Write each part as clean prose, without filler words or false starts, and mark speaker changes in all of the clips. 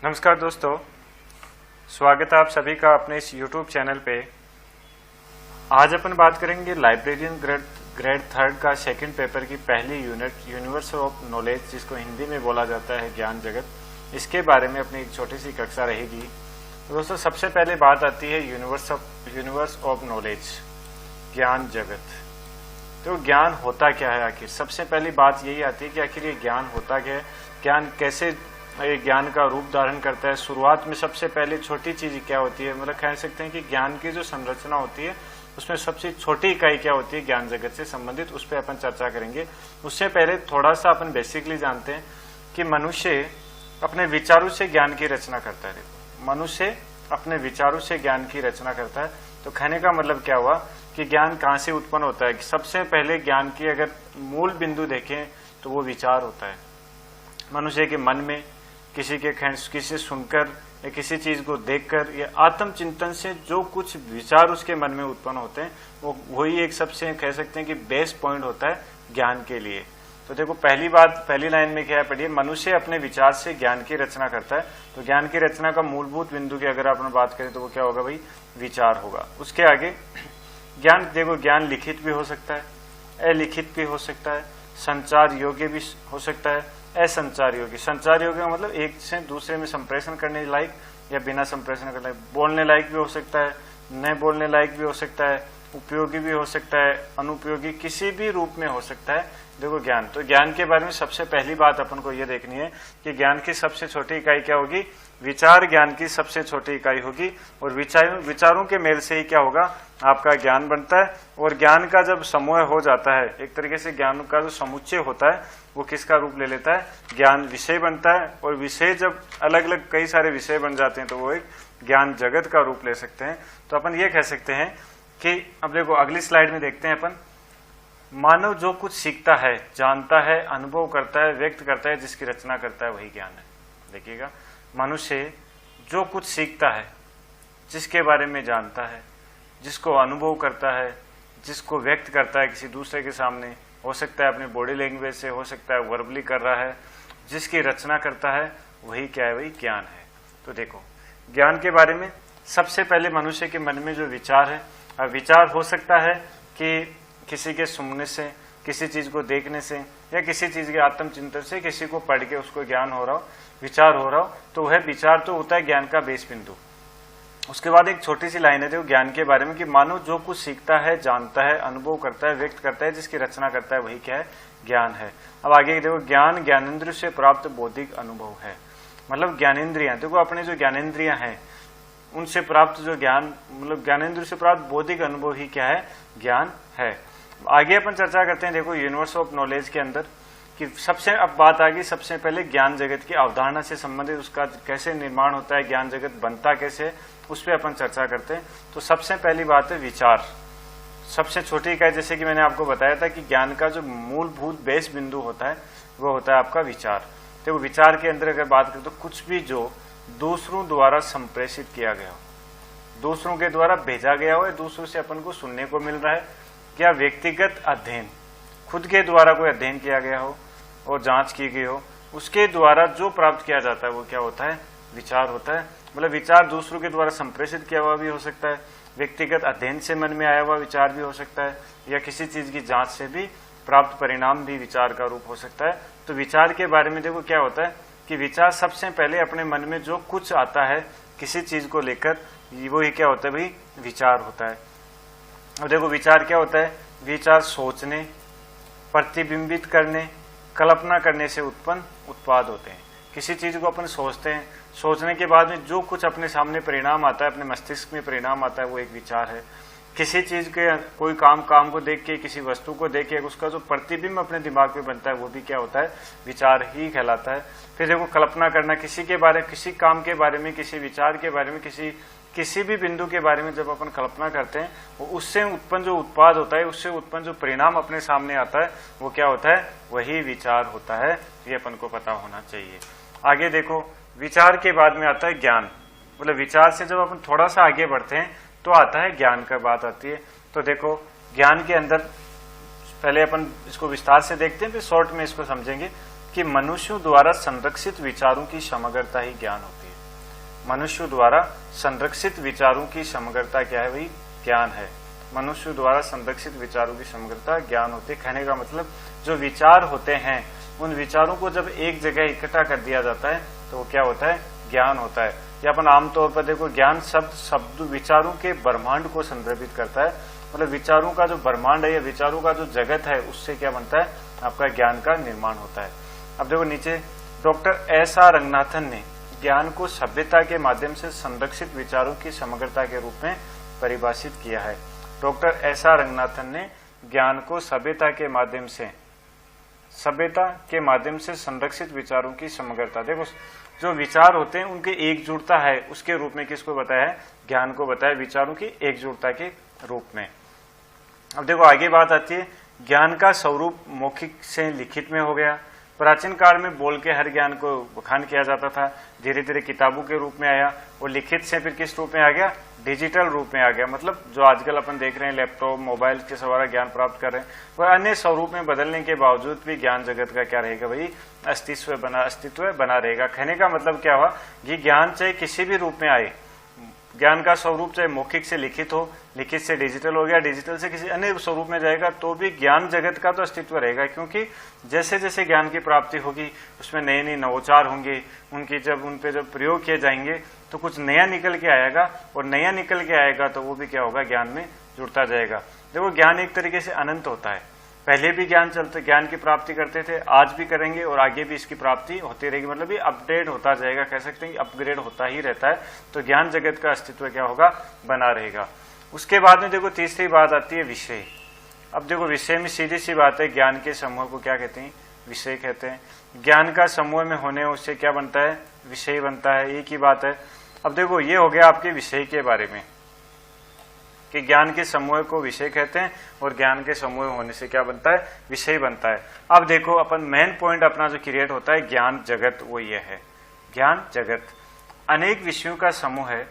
Speaker 1: नमस्कार दोस्तों, स्वागत है आप सभी का अपने इस YouTube चैनल पे। आज अपन बात करेंगे लाइब्रेरियन ग्रेड थर्ड का सेकंड पेपर की पहली यूनिट यूनिवर्स ऑफ नॉलेज, जिसको हिंदी में बोला जाता है ज्ञान जगत। इसके बारे में अपनी एक छोटी सी कक्षा रहेगी। तो दोस्तों, सबसे पहले बात आती है यूनिवर्स ऑफ नॉलेज, ज्ञान जगत। तो ज्ञान होता क्या है आखिर? सबसे पहली बात यही आती है कि आखिर ये ज्ञान होता क्या है, ज्ञान कैसे ये ज्ञान का रूप धारण करता है। शुरुआत में सबसे पहले छोटी चीज क्या होती है, मतलब कह सकते हैं कि ज्ञान की जो संरचना होती है उसमें सबसे छोटी इकाई क्या होती है ज्ञान जगत से संबंधित, उस पर अपन चर्चा करेंगे। उससे पहले थोड़ा सा अपन बेसिकली जानते हैं कि मनुष्य अपने विचारों से ज्ञान की रचना करता है। मनुष्य अपने विचारों से ज्ञान की रचना करता है। तो कहने का मतलब क्या हुआ कि ज्ञान कहाँ से उत्पन्न होता है? सबसे पहले ज्ञान की अगर मूल बिंदु देखें तो वो विचार होता है। मनुष्य के मन में किसी से सुनकर या किसी चीज को देखकर या आत्मचिंतन से जो कुछ विचार उसके मन में उत्पन्न होते हैं, वो वही एक सबसे कह सकते हैं कि बेस पॉइंट होता है ज्ञान के लिए। तो देखो, पहली लाइन में क्या है, पढ़िए, मनुष्य अपने विचार से ज्ञान की रचना करता है। तो ज्ञान की रचना का मूलभूत बिंदु की अगर अपन बात करें तो वो क्या होगा भाई? विचार होगा। उसके आगे ज्ञान, देखो, ज्ञान लिखित भी हो सकता है, अलिखित भी हो सकता है, संचार योग्य भी हो सकता है, असंचार योग्य। संचार योग्य का मतलब एक से दूसरे में संप्रेषण करने लायक या बिना संप्रेषण करने लायक। बोलने लायक भी हो सकता है, न बोलने लायक भी हो सकता है, उपयोगी भी हो सकता है, अनुपयोगी, किसी भी रूप में हो सकता है। देखो ज्ञान, तो ज्ञान के बारे में सबसे पहली बात अपन को यह देखनी है कि ज्ञान की सबसे छोटी इकाई क्या होगी? विचार ज्ञान की सबसे छोटी इकाई होगी। और विचारों के मेल से ही क्या होगा? आपका ज्ञान बनता है। और ज्ञान का जब समूह हो जाता है, एक तरीके से ज्ञान का जो समुच्चय होता है वो किसका रूप ले लेता है? ज्ञान विषय बनता है। और विषय जब अलग अलग कई सारे विषय बन जाते हैं तो वो एक ज्ञान जगत का रूप ले सकते हैं। तो अपन ये कह सकते हैं कि, अब देखो अगली स्लाइड में देखते हैं अपन, मानव जो कुछ सीखता है, जानता है, अनुभव करता है, व्यक्त करता है, जिसकी रचना करता है, वही ज्ञान है। देखिएगा, मनुष्य जो कुछ सीखता है, जिसके बारे में जानता है, जिसको अनुभव करता है, जिसको व्यक्त करता है किसी दूसरे के सामने, हो सकता है अपने बॉडी लैंग्वेज से, हो सकता है वर्बली कर रहा है, जिसकी रचना करता है, वही क्या है? वही ज्ञान है। तो देखो, ज्ञान के बारे में सबसे पहले मनुष्य के मन में जो विचार है, अब विचार हो सकता है कि किसी के सुनने से, किसी चीज को देखने से, या किसी चीज के आत्मचिंतन से, किसी को पढ़ के उसको ज्ञान हो रहा हो, विचार हो रहा हो, तो वह विचार तो होता है ज्ञान का बेस बिंदु। उसके बाद एक छोटी सी लाइन है देखो ज्ञान के बारे में कि मानव जो कुछ सीखता है, जानता है, अनुभव करता है, व्यक्त करता है, जिसकी रचना करता है, वही क्या है? ज्ञान है। अब आगे देखो, ज्ञान ज्ञानेंद्रिय से प्राप्त बौद्धिक अनुभव है। मतलब ज्ञानेंद्रियां, देखो अपने जो ज्ञानेंद्रियां हैं उनसे प्राप्त जो ज्ञान, मतलब ज्ञानेंद्रिय से प्राप्त बौद्धिक अनुभव ही क्या है? ज्ञान है। आगे अपन चर्चा करते हैं देखो यूनिवर्स ऑफ नॉलेज के अंदर कि अब बात आ गई सबसे पहले ज्ञान जगत की अवधारणा से संबंधित, उसका कैसे निर्माण होता है, ज्ञान जगत बनता कैसे, उस पर अपन चर्चा करते हैं। तो सबसे पहली बात है विचार। सबसे छोटी इकाई, जैसे कि मैंने आपको बताया था कि ज्ञान का जो मूलभूत बेस बिंदु होता है वो होता है आपका विचार। तो विचार के अंदर अगर बात करें तो कुछ भी जो दूसरों द्वारा संप्रेषित किया गया हो, दूसरों के द्वारा भेजा गया हो, दूसरों से अपन को सुनने को मिल रहा है, क्या व्यक्तिगत अध्ययन, खुद के द्वारा कोई अध्ययन किया गया हो और जांच की गई हो, उसके द्वारा जो प्राप्त किया जाता है वो क्या होता है? विचार होता है। मतलब विचार दूसरों के द्वारा संप्रेषित किया हुआ भी हो सकता है, व्यक्तिगत अध्ययन से मन में आया हुआ विचार भी हो सकता है, या किसी चीज की जांच से भी प्राप्त परिणाम भी विचार का रूप हो सकता है। तो विचार के बारे में देखो क्या होता है कि विचार सबसे पहले अपने मन में जो कुछ आता है किसी चीज को लेकर, वो ही क्या होता है भाई? विचार होता है। अब देखो विचार क्या होता है? विचार सोचने, प्रतिबिंबित करने, कल्पना करने से उत्पन्न उत्पाद होते हैं। किसी चीज को अपन सोचते हैं, सोचने के बाद में जो कुछ अपने सामने परिणाम आता है, अपने मस्तिष्क में परिणाम आता है, वो एक विचार है। किसी चीज के, कोई काम को देख के, किसी वस्तु को देख के उसका जो प्रतिबिंब अपने दिमाग में बनता है वो भी क्या होता है? विचार ही कहलाता है। फिर देखो कल्पना करना, किसी के बारे, किसी काम के बारे में, किसी विचार के बारे में, किसी भी बिंदु के बारे में जब अपन कल्पना करते हैं, वो उससे उत्पन्न जो उत्पाद होता है, उससे उत्पन्न जो परिणाम अपने सामने आता है, वो क्या होता है? वही विचार होता है। ये अपन को पता होना चाहिए। आगे देखो, विचार के बाद में आता है ज्ञान। मतलब विचार से जब अपन थोड़ा सा आगे बढ़ते हैं तो आता है ज्ञान का बात आती है। तो देखो ज्ञान के अंदर पहले अपन इसको विस्तार से देखते हैं, फिर शॉर्ट में इसको समझेंगे कि मनुष्यों द्वारा संरक्षित विचारों की समग्रता ही ज्ञान होती है। मनुष्य द्वारा संरक्षित विचारों की समग्रता क्या है भाई? ज्ञान है। मनुष्य द्वारा संरक्षित विचारों की समग्रता ज्ञान होती है। कहने का मतलब जो विचार होते हैं उन विचारों को जब एक जगह इकट्ठा कर दिया जाता है तो वो क्या होता है? ज्ञान होता है। या अपन आमतौर पर देखो ज्ञान शब्द विचारों के ब्रह्मांड को संदर्भित करता है। मतलब विचारों का जो ब्रह्मांड है या विचारों का जो जगत है उससे क्या बनता है? आपका ज्ञान का निर्माण होता है। अब देखो नीचे डॉक्टर एस.आर. रंगनाथन ने ज्ञान को सभ्यता के माध्यम से संरक्षित विचारों की समग्रता के रूप में परिभाषित किया है। Doctor SR. रंगनाथन ने ज्ञान को सभ्यता के माध्यम से संरक्षित विचारों की समग्रता, देखो जो विचार होते हैं उनकी एकजुटता है उसके रूप में किसको बताया है? ज्ञान को बताया, विचारों की एकजुटता के रूप में। अब देखो आगे बात आती है, ज्ञान का स्वरूप मौखिक से लिखित में हो गया। प्राचीन काल में बोल के हर ज्ञान को बखान किया जाता था, धीरे धीरे किताबों के रूप में आया और लिखित से फिर किस रूप में आ गया? डिजिटल रूप में आ गया। मतलब जो आजकल अपन देख रहे हैं लैपटॉप मोबाइल के सहारा ज्ञान प्राप्त कर रहे हैं, वह अन्य स्वरूप में बदलने के बावजूद भी ज्ञान जगत का क्या रहेगा भाई? अस्तित्व बना रहेगा। कहने का मतलब क्या हुआ? ये ज्ञान चाहे किसी भी रूप में आए, ज्ञान का स्वरूप चाहे मौखिक से लिखित हो, लिखित से डिजिटल हो गया, डिजिटल से किसी अन्य स्वरूप में जाएगा तो भी ज्ञान जगत का तो अस्तित्व रहेगा। क्योंकि जैसे जैसे ज्ञान की प्राप्ति होगी उसमें नए नए नवोचार होंगे, उनकी जब उन पे जब प्रयोग किए जाएंगे तो कुछ नया निकल के आएगा और नया निकल के आएगा तो वो भी क्या होगा? ज्ञान में जुड़ता जाएगा। देखो ज्ञान एक तरीके से अनंत होता है। पहले भी ज्ञान की प्राप्ति करते थे, आज भी करेंगे और आगे भी इसकी प्राप्ति होती रहेगी। मतलब ये अपडेट होता जाएगा, कह सकते हैं कि अपग्रेड होता ही रहता है। तो ज्ञान जगत का अस्तित्व क्या होगा? बना रहेगा। उसके बाद में देखो तीसरी बात आती है विषय। अब देखो विषय में सीधी सी बात है, ज्ञान के समूह को क्या कहते हैं? विषय कहते हैं। ज्ञान का समूह में होने उससे क्या बनता है? विषय बनता है। एक ही बात है। अब देखो ये हो गया आपके विषय के बारे में कि ज्ञान के समूह को विषय कहते हैं और ज्ञान के समूह होने से क्या बनता है? विषय बनता है। अब देखो अपन मेन पॉइंट अपना जो क्रिएट होता है ज्ञान जगत, वो ये है। ज्ञान जगत अनेक विषयों का समूह है,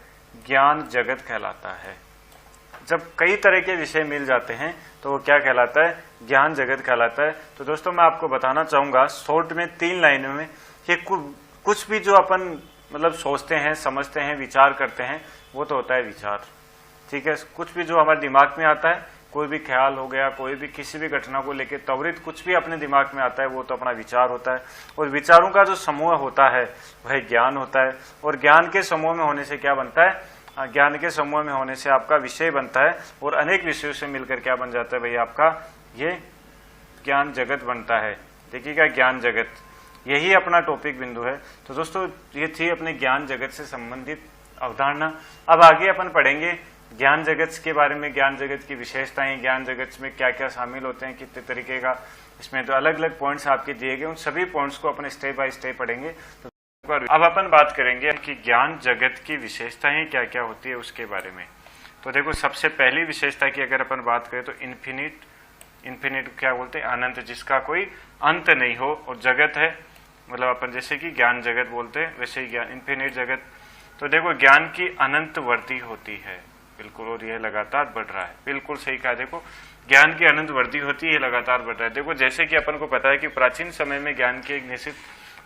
Speaker 1: ज्ञान जगत कहलाता है। जब कई तरह के विषय मिल जाते हैं तो वो क्या कहलाता है? ज्ञान जगत कहलाता है। तो दोस्तों मैं आपको बताना चाहूंगा शॉर्ट में 3 लाइनों में कि कुछ भी जो अपन मतलब सोचते हैं, समझते हैं, विचार करते हैं, वो तो होता है विचार। ठीक है। कुछ भी जो हमारे दिमाग में आता है, कोई भी ख्याल हो गया, कोई भी किसी भी घटना को लेकर त्वरित कुछ भी अपने दिमाग में आता है, वो तो अपना विचार होता है। और विचारों का जो समूह होता है वह ज्ञान होता है। और ज्ञान के समूह में होने से क्या बनता है? ज्ञान के समूह में होने से आपका विषय बनता है और अनेक विषयों से मिलकर क्या बन जाता है भाई? आपका ये ज्ञान जगत बनता है। देखिएगा ज्ञान जगत, यही अपना टॉपिक बिंदु है। तो दोस्तों ये थी अपने ज्ञान जगत से संबंधित अवधारणा। अब आगे अपन पढ़ेंगे ज्ञान जगत के बारे में, ज्ञान जगत की विशेषताएं, ज्ञान जगत में क्या क्या शामिल होते हैं, कितने तरीके का, इसमें तो अलग अलग पॉइंट्स आपके दिए गए, उन सभी पॉइंट्स को अपन स्टेप बाय स्टेप पढ़ेंगे। तो अब अपन बात करेंगे कि ज्ञान जगत की विशेषताएं क्या क्या होती है उसके बारे में। तो देखो सबसे पहली विशेषता की अगर अपन बात करें तो इन्फिनिट क्या बोलते हैं? अनंत, जिसका कोई अंत नहीं हो। और जगत है मतलब अपन जैसे कि ज्ञान जगत बोलते हैं वैसे ही ज्ञान इन्फिनिट जगत। तो देखो ज्ञान की अनंत वृद्धि होती है, बिल्कुल, और यह लगातार बढ़ रहा है। बिल्कुल सही कहा। देखो ज्ञान की अनंत वृद्धि होती है, लगातार बढ़ रहा है। देखो जैसे कि अपन को पता है कि प्राचीन समय में ज्ञान की एक निश्चित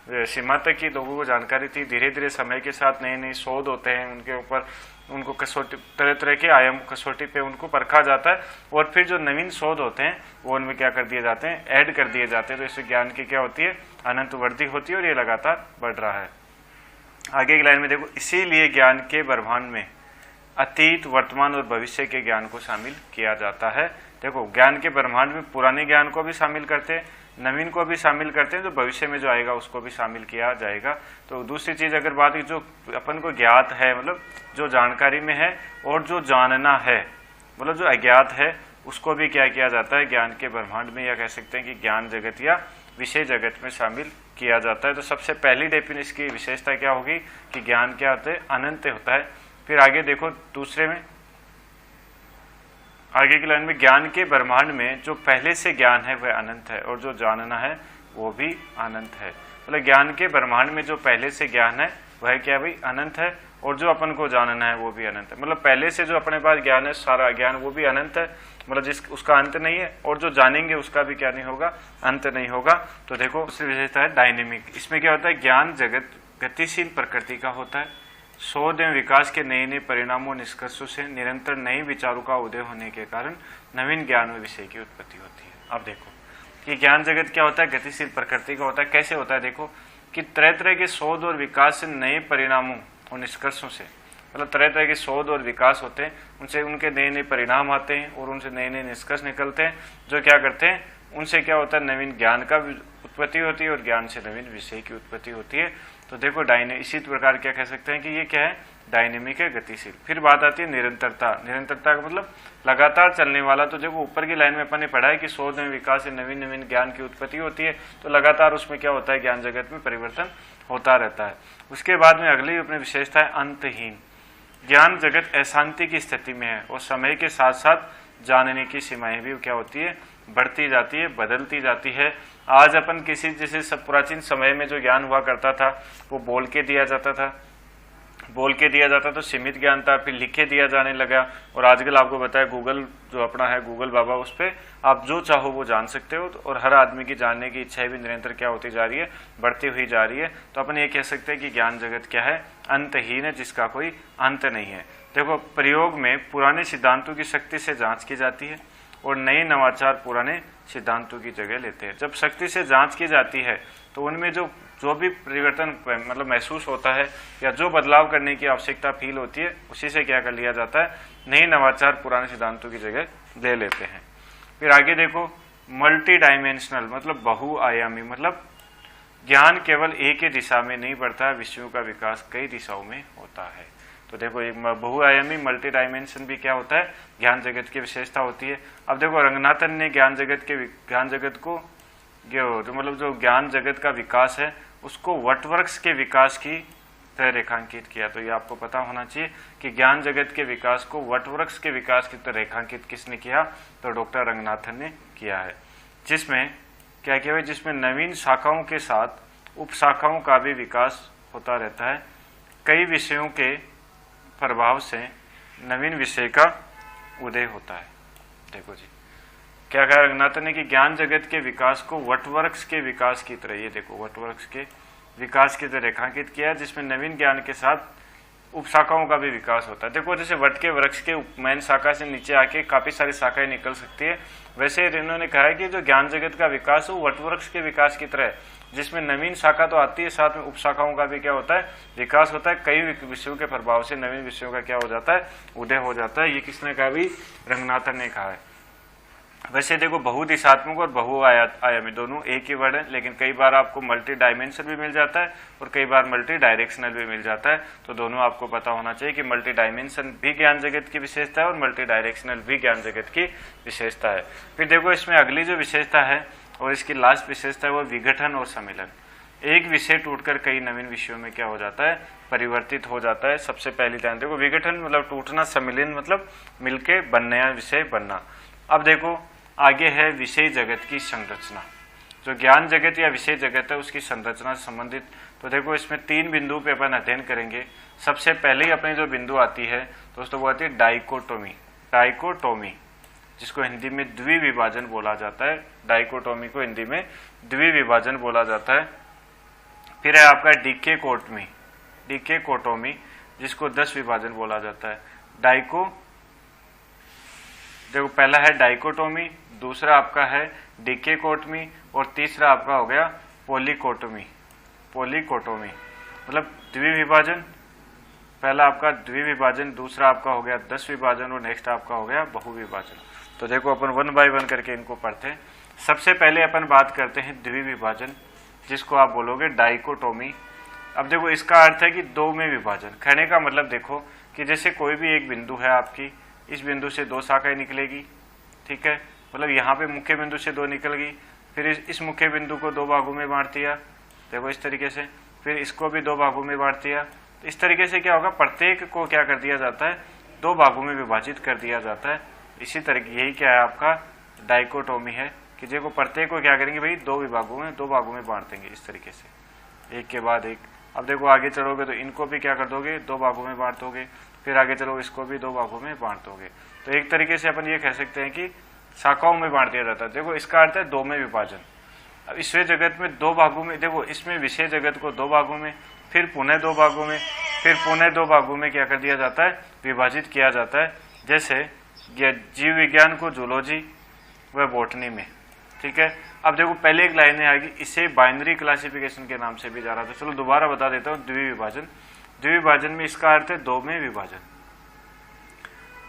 Speaker 1: सीमा तक की लोगों को जानकारी थी। धीरे धीरे समय के साथ नए नए शोध होते हैं, उनके ऊपर उनको कसौटी, तरह तरह के आयाम कसौटी पे उनको परखा जाता है और फिर जो नवीन शोध होते हैं वो उनमें क्या कर दिए जाते हैं? ऐड कर दिए जाते हैं। तो इससे ज्ञान की क्या होती है? अनंत वृद्धि होती है और ये लगातार बढ़ रहा है। आगे की लाइन में देखो, इसीलिए ज्ञान के ब्रह्मांड में अतीत, वर्तमान और भविष्य के ज्ञान को शामिल किया जाता है। देखो ज्ञान के ब्रह्मांड में पुराने ज्ञान को भी शामिल करते हैं, नवीन को भी शामिल करते हैं, जो भविष्य में जो आएगा उसको भी शामिल किया जाएगा। तो दूसरी चीज अगर बात की जो अपन को ज्ञात है, मतलब जो जानकारी में है, और जो जानना है मतलब जो अज्ञात है, उसको भी क्या किया जाता है? ज्ञान के ब्रह्मांड में, या कह सकते हैं कि ज्ञान जगत या विषय जगत में शामिल किया जाता है। तो सबसे पहली डेफिनेशन की विशेषता क्या होगी कि ज्ञान क्या होता है? अनंत होता है। फिर आगे देखो दूसरे में, आगे की लाइन में, ज्ञान के ब्रह्मांड में जो पहले से ज्ञान है वह अनंत है और जो जानना है वो भी अनंत है। मतलब ज्ञान के ब्रह्मांड में जो पहले से ज्ञान है वह क्या भाई? अनंत है, और जो अपन को जानना है वो भी अनंत है। मतलब पहले से जो अपने पास ज्ञान है, सारा ज्ञान, वो भी अनंत है, मतलब उसका अंत नहीं है, और जो जानेंगे उसका भी क्या नहीं होगा? अंत नहीं होगा। तो देखो दूसरी विशेषता है डायनेमिक। इसमें क्या होता है? ज्ञान जगत गतिशील प्रकृति का होता है। शोध एवं विकास के नए नए परिणामों निष्कर्षों से निरंतर नए विचारों का उदय होने के कारण नवीन ज्ञान व विषय की उत्पत्ति होती है। अब देखो कि ज्ञान जगत क्या होता है, गतिशील प्रकृति का होता है। कैसे होता है, देखो कि तरह तरह के शोध और विकास से नए परिणामों और निष्कर्षों से, मतलब तरह तरह के शोध और विकास होते हैं, उनसे उनके नए नए परिणाम आते हैं और उनसे नए नए निष्कर्ष निकलते हैं, जो क्या करते हैं, उनसे क्या होता है, नवीन ज्ञान का उत्पत्ति होती है और ज्ञान से नवीन विषय की उत्पत्ति होती है। तो देखो इसी प्रकार क्या कह सकते हैं कि ये क्या है, डायनेमिक है, गतिशील। फिर बात आती है निरंतरता। निरंतरता का मतलब लगातार चलने वाला। तो देखो ऊपर की लाइन में अपन ने पढ़ा है कि शोध एवं विकास से नवीन नवीन ज्ञान की उत्पत्ति होती है, तो लगातार उसमें क्या होता है, ज्ञान जगत में परिवर्तन होता रहता है। उसके बाद में अगली अपनी विशेषता है अंतहीन। ज्ञान जगत अशांति की स्थिति में है और समय के साथ साथ जानने की सीमाएं भी क्या होती है, बढ़ती जाती है, बदलती जाती है। आज अपन किसी जैसे सब प्राचीन समय में जो ज्ञान हुआ करता था वो बोल के दिया जाता था, बोल के दिया जाता तो सीमित ज्ञान था, फिर लिख के दिया जाने लगा। और आजकल आपको बताया गूगल जो अपना है गूगल बाबा, उस पर आप जो चाहो वो जान सकते हो। और हर आदमी की जानने की इच्छाएं भी निरंतर क्या होती जा रही है, बढ़ती हुई जा रही है। तो अपन ये कह सकते हैं कि ज्ञान जगत क्या है, अंतहीन है, जिसका कोई अंत नहीं है। देखो प्रयोग में पुराने सिद्धांतों की शक्ति से जांच की जाती है और नए नवाचार पुराने सिद्धांतों की जगह लेते हैं। जब शक्ति से जांच की जाती है तो उनमें जो भी परिवर्तन मतलब महसूस होता है या जो बदलाव करने की आवश्यकता फील होती है, उसी से क्या कर लिया जाता है, नए नवाचार पुराने सिद्धांतों की जगह ले लेते हैं। फिर आगे देखो मल्टी डायमेंशनल मतलब बहुआयामी, मतलब ज्ञान केवल एक ही दिशा में नहीं बढ़ता, विषयों का विकास कई दिशाओं में होता है। तो देखो एक बहुआयामी मल्टी डायमेंशन भी क्या होता है, ज्ञान जगत की विशेषता होती है। अब देखो रंगनाथन ने ज्ञान जगत को जो मतलब जो ज्ञान जगत का विकास है उसको वटवृक्ष के विकास की तरह रेखांकित किया। तो ये आपको पता होना चाहिए कि ज्ञान जगत के विकास को वटवृक्ष के विकास की तरह रेखांकित किसने किया, तो डॉक्टर रंगनाथन ने किया है। जिसमें क्या किया है, जिसमें नवीन शाखाओं के साथ उप शाखाओं का भी विकास होता रहता है। कई विषयों के प्रभाव से नवीन विषय का उदय होता है। देखो जी क्या कहा रंगनाथन ने कि ज्ञान जगत के विकास को वटवृक्ष के विकास की तरह, ये देखो वटवृक्ष के विकास की तरह रेखांकित किया, जिसमें नवीन ज्ञान के साथ उपशाखाओं का भी विकास होता है। देखो जैसे वट के वृक्ष के मेन शाखा से नीचे आके काफी सारी शाखाएं निकल सकती है, वैसे इन्होंने कहा है कि जो ज्ञान जगत का विकास हो वटवृक्ष के विकास की तरह, जिसमें नवीन शाखा तो आती है, साथ में उपशाखाओं का भी क्या होता है, विकास होता है। कई विषयों के प्रभाव से नवीन विषयों का क्या हो जाता है, उदय हो जाता है। ये किसने कहा, भी रंगनाथन ने कहा है। वैसे देखो बहुदिशात्मक और बहुआयामी दोनों एक ही वर्ड है, लेकिन कई बार आपको मल्टी डायमेंशन भी मिल जाता है और कई बार मल्टी डायरेक्शनल भी मिल जाता है। तो दोनों आपको पता होना चाहिए कि मल्टी डायमेंशन भी ज्ञान जगत की विशेषता है और मल्टी डायरेक्शनल भी ज्ञान जगत की विशेषता है। फिर देखो इसमें अगली जो विशेषता है और इसकी लास्ट विशेषता है वो विघटन और सम्मिलन। एक विषय टूटकर कई नवीन विषयों में क्या हो जाता है, परिवर्तित हो जाता है। सबसे पहली ध्यान देखो विघटन मतलब टूटना, सम्मिलन मतलब मिलके नया विषय बनना। अब देखो आगे है विषय जगत की संरचना। जो ज्ञान जगत या विषय जगत है उसकी संरचना से संबंधित। तो देखो इसमें 3 बिंदु पे अपन अध्ययन करेंगे। सबसे पहले अपनी जो बिंदु आती है दोस्तों वो आती है डाइकोटोमी। डाइकोटोमी जिसको हिंदी में द्विविभाजन बोला जाता है। डाइकोटोमी को हिंदी में द्विविभाजन बोला जाता है। फिर है आपका डिकेकोटमी, डिकेकोटोमी जिसको 10 विभाजन बोला जाता है। देखो पहला है डाइकोटोमी, दूसरा आपका है डिकेकोटमी और तीसरा आपका हो गया पॉलीकोटोमी। पॉलीकोटोमी मतलब द्विविभाजन, पहला आपका द्विविभाजन, दूसरा आपका हो गया 10 विभाजन और नेक्स्ट आपका हो गया बहुविभाजन। तो देखो अपन 1 बाय 1 करके इनको पढ़ते हैं। सबसे पहले अपन बात करते हैं द्विविभाजन, जिसको आप बोलोगे डाइकोटोमी। अब देखो इसका अर्थ है कि 2 में विभाजन। कहने का मतलब देखो कि जैसे कोई भी एक बिंदु है आपकी, इस बिंदु से 2 शाखाएं निकलेगी, ठीक है, मतलब यहाँ पे मुख्य बिंदु से 2 निकल गई, फिर इस मुख्य बिंदु को 2 भागों में बांट दिया, देखो इस तरीके से, फिर इसको भी 2 भागों में बांट दिया। तो इस तरीके से क्या होगा, प्रत्येक को क्या कर दिया जाता है, 2 भागों में विभाजित कर दिया जाता है। इसी तरीके यही क्या है आपका डाइकोटोमी है कि देखो प्रत्येक को क्या करेंगे भाई 2 भागों में बांट देंगे इस तरीके से, एक के बाद एक। अब देखो आगे चलोगे तो इनको भी क्या कर दोगे, 2 भागों में बांट दोगे, फिर आगे चलो इसको भी 2 भागों में बांट दोगे। तो एक तरीके से अपन ये कह सकते हैं कि शाखाओं में बांट दिया जाता है। देखो इसका अर्थ है 2 में विभाजन। अब विषय जगत में 2 भागों में, देखो इसमें विषय जगत को 2 भागों में, फिर पुनः 2 भागों में, फिर पुनः दो भागों में क्या कर दिया जाता है, विभाजित किया जाता है, जैसे जीव विज्ञान को जूलॉजी व बॉटनी में। ठीक है, अब देखो पहले एक लाइन आएगी, इसे बाइनरी क्लासिफिकेशन के नाम से भी जा रहा था। चलो दोबारा बता देता हूँ, द्विविभाजन। द्विविभाजन में इसका अर्थ है दो में विभाजन।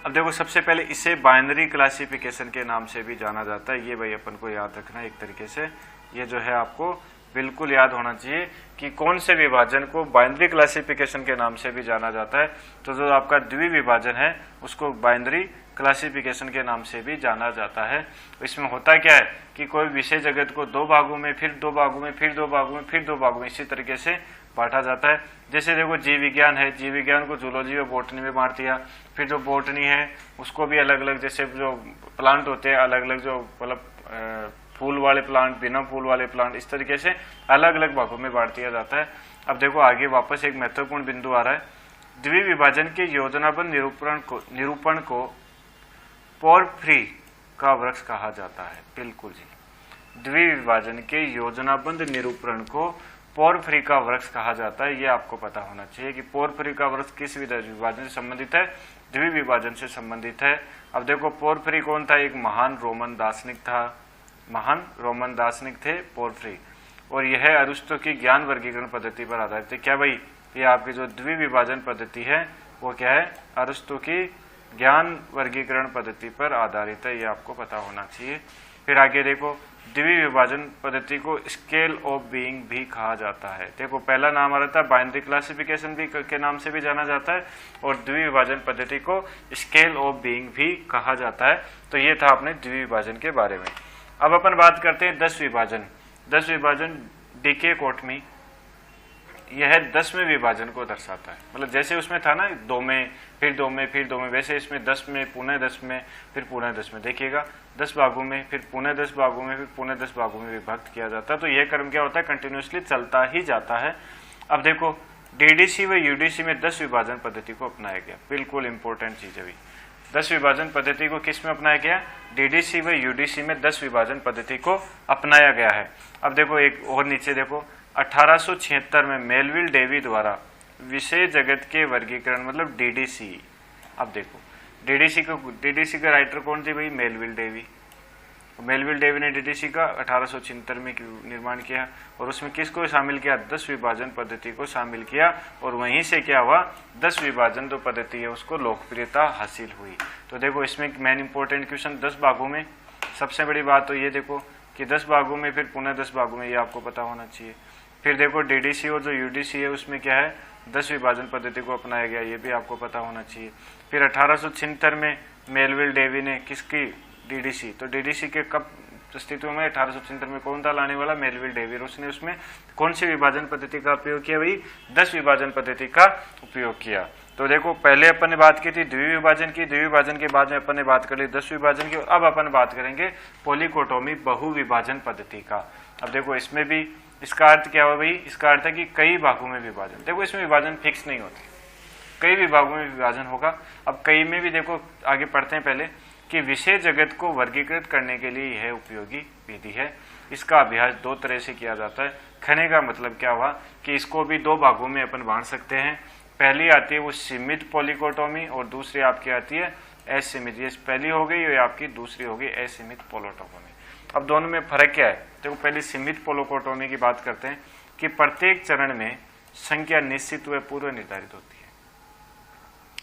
Speaker 1: अब देखो सबसे पहले इसे बाइनरी क्लासिफिकेशन के नाम से भी जाना जाता है, ये भाई अपन को याद रखना एक तरीके से। ये जो है आपको बिल्कुल याद होना चाहिए कि कौन से विभाजन को बाइनरी क्लासिफिकेशन के नाम से भी जाना जाता है। तो जो आपका द्विविभाजन है उसको बाइनरी क्लासिफिकेशन के नाम से भी जाना जाता है। इसमें होता क्या है कि कोई विषय जगत को दो भागों में, फिर दो भागों में, फिर दो भागों में, फिर दो भागों में, इसी तरीके से बांटा जाता है। जैसे देखो जीव विज्ञान है, जीव विज्ञान को जूलॉजी और बॉटनी में बांट दिया। फिर जो बॉटनी है उसको भी अलग अलग, जैसे जो प्लांट होते हैं अलग अलग, जो मतलब फूल वाले प्लांट, बिना फूल वाले प्लांट, इस तरीके से अलग अलग भागों में बांट दिया जाता है। अब देखो आगे वापस एक महत्वपूर्ण बिंदु आ रहा है, द्विविभाजन के योजनाबद्ध निरूपण को पोरफ्री का वृक्ष कहा जाता है। बिल्कुल जी, द्विविभाजन के योजनाबद्ध निरूपण को पोरफ्री का वृक्ष कहा जाता है। ये आपको पता होना चाहिए कि पोरफ्री का वृक्ष किस विभाजन से संबंधित है, द्विविभाजन से संबंधित है। अब देखो पोरफ्री कौन था, एक महान रोमन दार्शनिक था, महान रोमन दार्शनिक थे पोरफ्री, और यह अरिस्टो की ज्ञान वर्गीकरण पद्धति पर आधारित है। क्या भाई, ये आपकी जो द्विविभाजन पद्धति है वो क्या है, अरिस्टो की ज्ञान वर्गीकरण पद्धति पर आधारित है, ये आपको पता होना चाहिए। फिर आगे देखो, द्विविभाजन पद्धति को स्केल ऑफ बीइंग भी कहा जाता है। देखो पहला नाम आ रहा था बाइनरी क्लासिफिकेशन भी के नाम से भी जाना जाता है, और द्विविभाजन पद्धति को स्केल ऑफ बीइंग भी कहा जाता है। तो ये था अपने द्विविभाजन के बारे में। अब अपन बात करते हैं 10 विभाजन। 10 विभाजन डीके कोटमी, यह 10वें विभाजन को दर्शाता है। मतलब जैसे उसमें था ना 2 में, फिर 2 में, फिर 2 में, वैसे इसमें 10 में, पुनः 10 में, फिर पुनः 10 में। देखिएगा 10 भागों में, फिर पुनः 10 भागों में, फिर पुनः 10 भागों में विभक्त किया जाता है। तो यह क्रम क्या होता है, कंटिन्यूसली चलता ही जाता है। अब देखो डीडीसी व यूडीसी में 10 विभाजन पद्धति को अपनाया गया। बिल्कुल इंपॉर्टेंट चीज है भाई, 10 विभाजन पद्धति को किस में अपनाया गया, डीडीसी व यूडीसी में 10 विभाजन पद्धति को अपनाया गया है। अब देखो एक और नीचे देखो, 1876 में मेलविल डेवी द्वारा विषय जगत के वर्गीकरण, मतलब डीडीसी। अब देखो डीडीसी का राइटर कौन थे भाई, मेलविल डेवी। मेलविल डेवी ने डीडीसी का 1876 में निर्माण किया, और उसमें किसको शामिल किया, 10 विभाजन पद्धति को शामिल किया, और वहीं से क्या हुआ, 10 विभाजन जो पद्धति है उसको लोकप्रियता हासिल हुई। तो देखो इसमें मेन इंपॉर्टेंट क्वेश्चन 10 भागों में, सबसे बड़ी बात तो ये देखो कि 10 भागों में, फिर पुनः 10 भागों में, ये आपको पता होना चाहिए। फिर देखो डीडीसी और जो यूडीसी है उसमें क्या है, 10 विभाजन पद्धति को अपनाया गया, ये भी आपको पता होना चाहिए। फिर 1876 में मेलविल डेवी ने किसकी, डीडीसी। तो डीडीसी के कब अस्तित्व में, 1876 में कौन था लाने वाला, मेलविल डेवी। उसने उसमें कौन सी विभाजन पद्धति का उपयोग किया भाई, 10 विभाजन पद्धति का उपयोग किया। तो देखो पहले अपन ने बात की थी द्विविभाजन की, द्विविभाजन के बाद में अपन ने बात कर ली 10 विभाजन की, और अब अपन बात करेंगे पॉलीकोटोमी बहुविभाजन पद्धति का। अब देखो इसमें भी इसका अर्थ क्या हुआ भाई, इसका अर्थ है कि कई भागों में विभाजन। देखो इसमें विभाजन फिक्स नहीं होती, कई विभागों में विभाजन होगा। अब कई में भी देखो आगे पढ़ते हैं पहले कि विषय जगत को वर्गीकृत करने के लिए यह उपयोगी विधि है। इसका अभ्यास 2 तरह से किया जाता है। खने का मतलब क्या हुआ कि इसको भी 2 भागों में अपन बांट सकते हैं। पहली आती है वो सीमित पॉलीकोटोमी, और दूसरी आपकी आती है असीमित। ये पहली हो गई और आपकी दूसरी हो गई असीमित पॉलीकोटोमी। अब दोनों में फर्क क्या है, देखो पहले सीमित पॉलीकोटोमी की बात करते हैं कि प्रत्येक चरण में संख्या निश्चित व पूर्व निर्धारित होती है।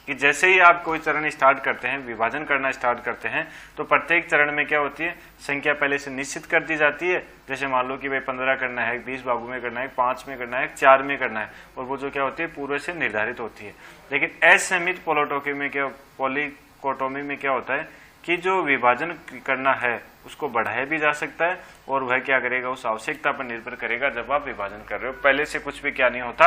Speaker 1: कि जैसे ही आप कोई चरण स्टार्ट करते हैं, विभाजन करना स्टार्ट करते हैं, तो प्रत्येक चरण में क्या होती है, संख्या पहले से निश्चित कर दी जाती है। जैसे मान लो कि भाई 15 करना है, 20 भागों में करना है, 5 में करना है, 4 में करना है, और वो जो क्या होती है पूर्व से निर्धारित होती है। लेकिन असीमित पॉलीकोटोमी में क्या होता है कि जो विभाजन करना है उसको बढ़ाया भी जा सकता है, और वह क्या करेगा, उस आवश्यकता पर निर्भर करेगा जब आप विभाजन कर रहे हो। पहले से कुछ भी क्या नहीं होता,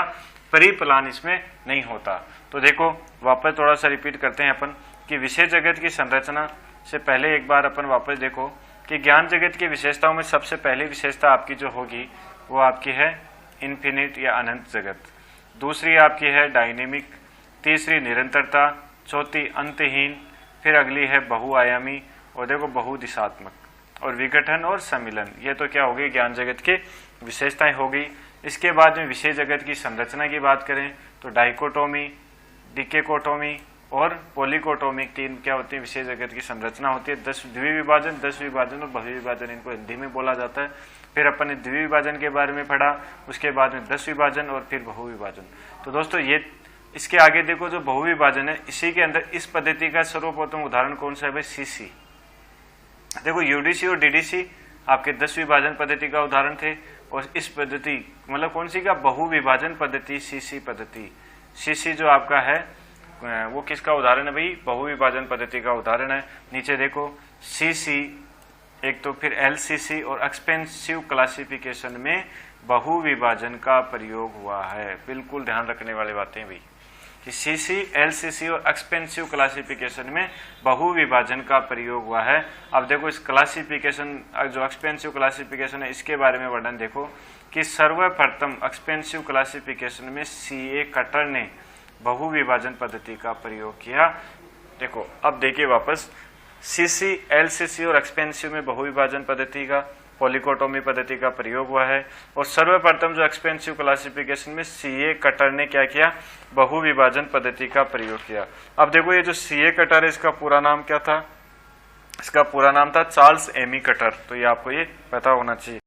Speaker 1: प्री प्लान इसमें नहीं होता। तो देखो वापस थोड़ा सा रिपीट करते हैं अपन कि विषय जगत की संरचना से पहले एक बार अपन वापस देखो कि ज्ञान जगत की विशेषताओं में सबसे पहली विशेषता आपकी जो होगी वो आपकी है इन्फिनिट या अनंत जगत। दूसरी आपकी है डायनेमिक, तीसरी निरंतरता, चौथी अंतहीन, फिर अगली है बहुआयामी, और देखो बहुदिशात्मक, और विघटन और सम्मिलन। ये तो क्या हो गई, ज्ञान जगत की विशेषताएं हो गई। इसके बाद में विशेष जगत की संरचना की बात करें तो डाइकोटोमी, डिकेकोटोमी और पॉलीकोटोमी तीन क्या होती है, विशेष जगत की संरचना होती है। 10 द्विविभाजन, 10 विभाजन और बहुविभाजन इनको हिंदी में बोला जाता है। फिर अपन ने द्विविभाजन के बारे में पढ़ा, उसके बाद में 10 विभाजन और फिर बहुविभाजन। तो दोस्तों ये इसके आगे देखो जो बहुविभाजन है, इसी के अंदर इस पद्धति का सर्वप्रथम उदाहरण कौन सा है भाई, सीसी। देखो यूडीसी और डीडीसी आपके 10 विभाजन पद्धति का उदाहरण थे, और इस पद्धति मतलब कौन सी का, बहुविभाजन पद्धति, सीसी पद्धति। सीसी जो आपका है वो किसका उदाहरण है भाई, बहुविभाजन पद्धति का उदाहरण है। नीचे देखो सीसी एक, तो फिर एलसीसी और एक्सपेंसिव क्लासिफिकेशन में बहुविभाजन का प्रयोग हुआ है। बिल्कुल ध्यान रखने वाली बातें भाई कि सीसी, एलसीसी और एक्सपेंसिव क्लासिफिकेशन में बहुविभाजन का प्रयोग हुआ है। अब देखो इस क्लासिफिकेशन जो एक्सपेंसिव क्लासिफिकेशन है इसके बारे में वर्णन देखो कि सर्वप्रथम एक्सपेंसिव क्लासिफिकेशन में सीए कटर ने बहुविभाजन पद्धति का प्रयोग किया। देखो अब देखिए वापस, सीसी, एलसीसी और एक्सपेंसिव में बहुविभाजन पद्धति का, पॉलीकोटोमी पद्धति का प्रयोग हुआ है। और सर्वप्रथम जो एक्सपेंसिव क्लासिफिकेशन में सीए कटर ने क्या किया, बहुविभाजन पद्धति का प्रयोग किया। अब देखो ये जो सीए कटर है इसका पूरा नाम क्या था, इसका पूरा नाम था चार्ल्स एमी कटर। तो ये आपको ये पता होना चाहिए।